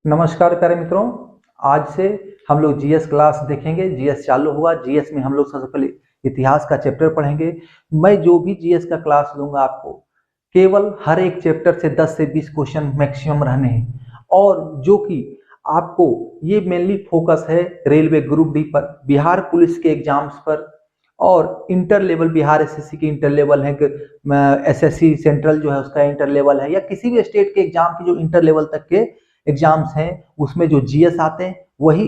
नमस्कार प्यारे मित्रों। आज से हम लोग जीएस क्लास देखेंगे। जीएस चालू हुआ। जीएस में हम लोग सबसे पहले इतिहास का चैप्टर पढ़ेंगे। मैं जो भी जीएस का क्लास लूंगा आपको केवल हर एक चैप्टर से 10 से 20 क्वेश्चन मैक्सिमम रहने हैं, और जो कि आपको ये मेनली फोकस है रेलवे ग्रुप डी पर, बिहार पुलिस के एग्जाम्स पर, और इंटर लेवल बिहार एसएससी की इंटर लेवल है, एसएससी सेंट्रल जो है उसका इंटर लेवल है, या किसी भी स्टेट के एग्जाम की जो इंटर लेवल तक के एग्जाम्स हैं उसमें जो जीएस आते हैं वही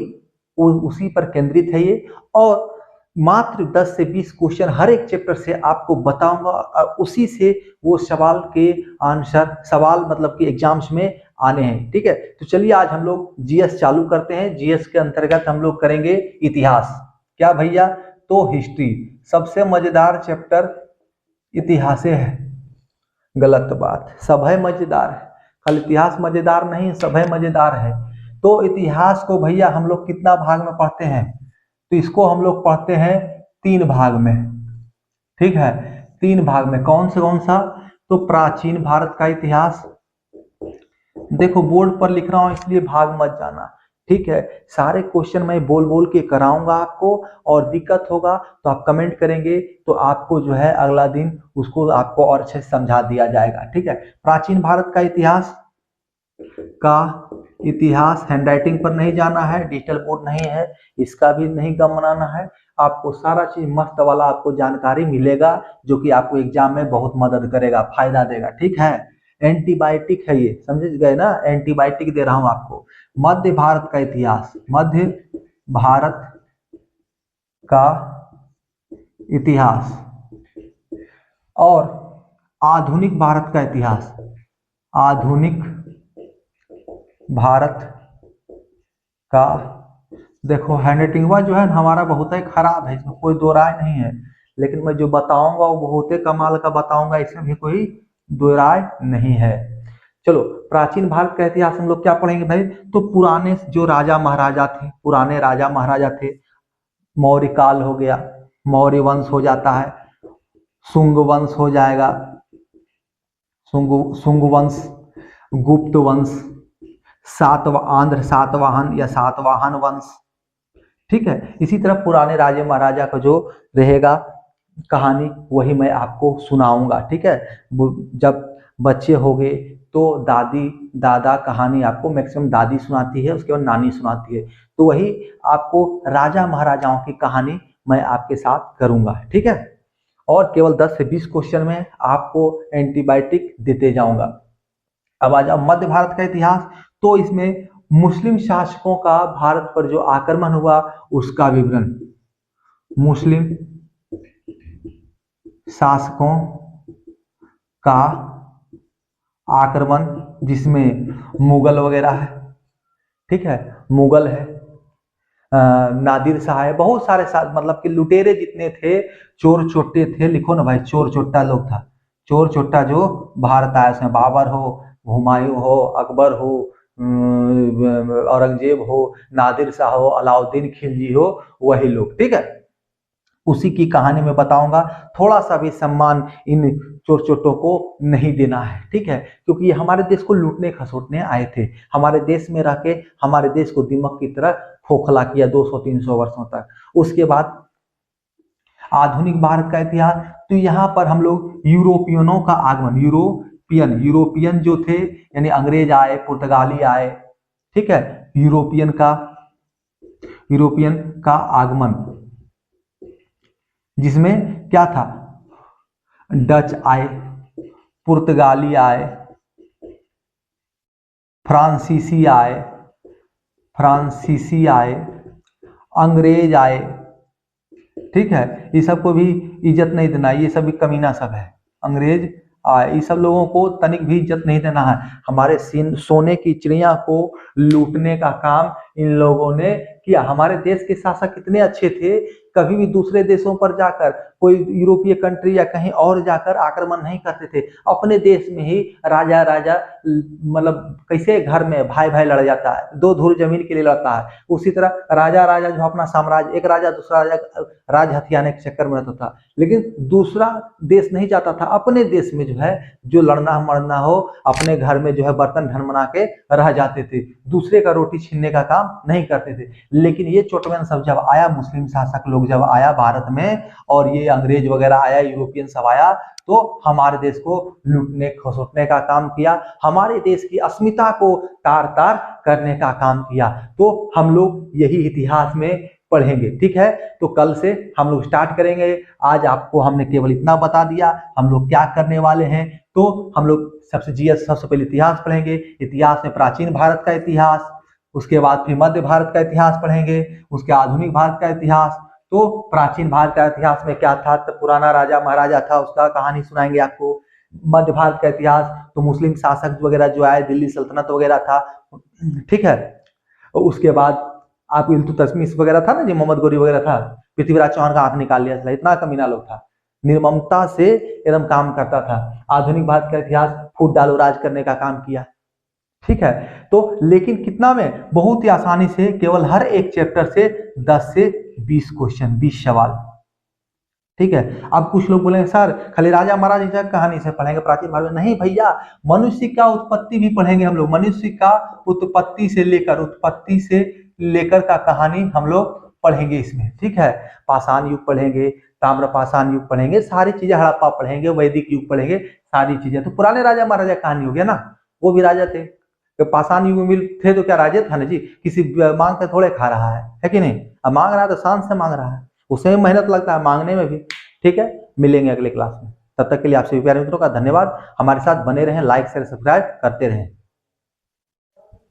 उसी पर केंद्रित है ये। और मात्र 10 से 20 क्वेश्चन हर एक चैप्टर से आपको बताऊंगा, और उसी से वो सवाल के आंसर, सवाल मतलब कि एग्जाम्स में आने हैं। ठीक है, तो चलिए आज हम लोग जीएस चालू करते हैं। जीएस के अंतर्गत हम लोग करेंगे इतिहास। क्या भैया? तो हिस्ट्री सबसे मजेदार चैप्टर इतिहास है। गलत बात, सब है मजेदार है, कल इतिहास मजेदार नहीं, सब है मजेदार है। तो इतिहास को भैया हम लोग कितना भाग में पढ़ते हैं? तो इसको हम लोग पढ़ते हैं 3 भाग में। ठीक है, 3 भाग में। कौन सा? तो प्राचीन भारत का इतिहास। देखो बोर्ड पर लिख रहा हूं इसलिए भाग मत जाना। ठीक है, सारे क्वेश्चन मैं बोल बोल के कराऊंगा आपको, और दिक्कत होगा तो आप कमेंट करेंगे तो आपको जो है अगला दिन उसको आपको और अच्छे से समझा दिया जाएगा। ठीक है, प्राचीन भारत का इतिहास हैंडराइटिंग पर नहीं जाना है, डिजिटल बोर्ड नहीं है, इसका भी नहीं गम बनाना है। आपको सारा चीज मस्त वाला आपको जानकारी मिलेगा, जो कि आपको एग्जाम में बहुत मदद करेगा, फायदा देगा। ठीक है, एंटीबायोटिक है ये, समझ गए ना? एंटीबायोटिक दे रहा हूं आपको। मध्य भारत का इतिहास, मध्य भारत का इतिहास, और आधुनिक भारत का इतिहास, आधुनिक भारत का। देखो हैंडराइटिंग जो है हमारा बहुत ही खराब है, इसमें कोई दो राय नहीं है, लेकिन मैं जो बताऊंगा वो बहुत ही कमाल का बताऊंगा, इसमें भी कोई दो राय नहीं है। चलो, प्राचीन भारत का इतिहास हम लोग क्या पढ़ेंगे भाई? तो पुराने जो राजा महाराजा थे, पुराने राजा महाराजा थे। मौर्य काल हो गया, मौर्य वंश हो जाता है, शुंग वंश हो जाएगा, शुंग वंश, गुप्त वंश, सातवाहन या सातवाहन वंश। ठीक है, इसी तरह पुराने राजा महाराजा का जो रहेगा कहानी वही मैं आपको सुनाऊंगा। ठीक है, जब बच्चे हो गए तो दादी दादा कहानी आपको मैक्सिमम दादी सुनाती है, उसके बाद नानी सुनाती है, तो वही आपको राजा महाराजाओं की कहानी मैं आपके साथ करूंगा। ठीक है, और केवल 10 से 20 क्वेश्चन में आपको एंटीबायोटिक देते जाऊंगा। अब आ जाओ मध्य भारत का इतिहास। तो इसमें मुस्लिम शासकों का भारत पर जो आक्रमण हुआ उसका विवरण, मुस्लिम शासकों का आक्रमण जिसमें मुगल वगैरह है। ठीक है, मुगल है, नादिर शाह है, बहुत सारे साथ मतलब कि लुटेरे जितने थे, चोर चोट्टे थे, लिखो ना भाई, चोर चोट्टा लोग था। चोर चोट्टा जो भारत आया, उसमें बाबर हो, हुमायूं हो, अकबर हो, औरंगजेब हो, नादिर शाह हो, अलाउद्दीन खिलजी हो, वही लोग। ठीक है, उसी की कहानी में बताऊंगा। थोड़ा सा भी सम्मान इन चोर चोटों को नहीं देना है। ठीक है, क्योंकि ये हमारे देश को लूटने खसोटने आए थे, हमारे देश में रह के हमारे देश को दीमक की तरह खोखला किया 200-300 वर्षों तक। उसके बाद आधुनिक भारत का इतिहास। तो यहाँ पर हम लोग यूरोपियनों का आगमन, यूरोपियन जो थे यानी अंग्रेज आए, पुर्तगाली आए। ठीक है, यूरोपियन का आगमन जिसमें क्या था? डच आए, पुर्तगाली आए, फ्रांसीसी आए, अंग्रेज आए। ठीक है, ये सबको भी इज्जत नहीं देना, ये सब भी कमीना सब है। अंग्रेज आए, ये सब लोगों को तनिक भी इज्जत नहीं देना है। हमारे सोने की चिड़िया को लूटने का काम इन लोगों ने कि हमारे देश के शासक कितने अच्छे थे, कभी भी दूसरे देशों पर जाकर, कोई यूरोपीय कंट्री या कहीं और जाकर आक्रमण नहीं करते थे। अपने देश में ही राजा राजा मतलब कैसे घर में भाई भाई लड़ जाता है, दो धुर जमीन के लिए लड़ता है, उसी तरह राजा राजा जो अपना साम्राज्य, एक राजा दूसरा राजा राज हथियाने के चक्कर में रहता था, लेकिन दूसरा देश नहीं जाता था। अपने देश में जो है जो लड़ना मरना हो, अपने घर में जो है बर्तन ढनमना के रह जाते थे, दूसरे का रोटी छीनने का काम नहीं करते थे। लेकिन ये चोटमैन सब जब आया, मुस्लिम शासक लोग जब आया भारत में, और ये अंग्रेज वगैरह आया, यूरोपियन सब आया, तो हमारे देश को लूटने खसोटने का काम किया, हमारे देश की अस्मिता को तार तार करने का काम किया। तो हम लोग यही इतिहास में पढ़ेंगे, ठीक है। तो कल से हम लोग स्टार्ट करेंगे। आज आपको हमने केवल इतना बता दिया हम लोग क्या करने वाले हैं। तो हम लोग सबसे जीएस सबसे पहले इतिहास पढ़ेंगे। इतिहास में प्राचीन भारत का इतिहास, उसके बाद फिर मध्य भारत का इतिहास पढ़ेंगे, उसके आधुनिक भारत का इतिहास। तो प्राचीन भारत का इतिहास में क्या था, तो पुराना राजा महाराजा था उसका कहानी सुनाएंगे आपको। मध्य भारत का इतिहास तो मुस्लिम शासक वगैरह जो आए, दिल्ली सल्तनत वगैरह था, ठीक है। और उसके बाद आप इल्तुतमिश वगैरह था ना, जो मोहम्मद गोरी वगैरह था, पृथ्वीराज चौहान का आंख निकाल लिया था, इतना कमीना लोग था, निर्ममता से एकदम काम करता था। आधुनिक भारत का इतिहास फूट डालो राज करने का काम किया, ठीक है। तो लेकिन कितना में, बहुत ही आसानी से, केवल हर एक चैप्टर से 10 से 20 क्वेश्चन, 20 सवाल, ठीक है। अब कुछ लोग बोलेंगे सर खाली राजा महाराजा की कहानी से पढ़ेंगे प्राचीन भारत में। नहीं भैया, मनुष्य का उत्पत्ति भी पढ़ेंगे हम लोग। मनुष्य का उत्पत्ति से लेकर का कहानी हम लोग पढ़ेंगे इसमें, ठीक है। पाषाण युग पढ़ेंगे, ताम्र पाषाण युग पढ़ेंगे, सारी चीजें, हड़प्पा पढ़ेंगे, वैदिक युग पढ़ेंगे, सारी चीजें। तो पुराने राजा महाराजा कहानी हो गया ना, वो भी राजा थे। तो पाषाण युग में थे तो क्या राजा था ना जी, किसी मांग के थोड़े खा रहा है कि नहीं। अब मांग रहा है तो शान से मांग रहा है, उसमें मेहनत लगता है मांगने में भी, ठीक है। मिलेंगे अगले क्लास में, तब तक के लिए आप सभी प्यारे मित्रों का धन्यवाद। हमारे साथ बने रहें, लाइक शेयर सब्सक्राइब करते रहें।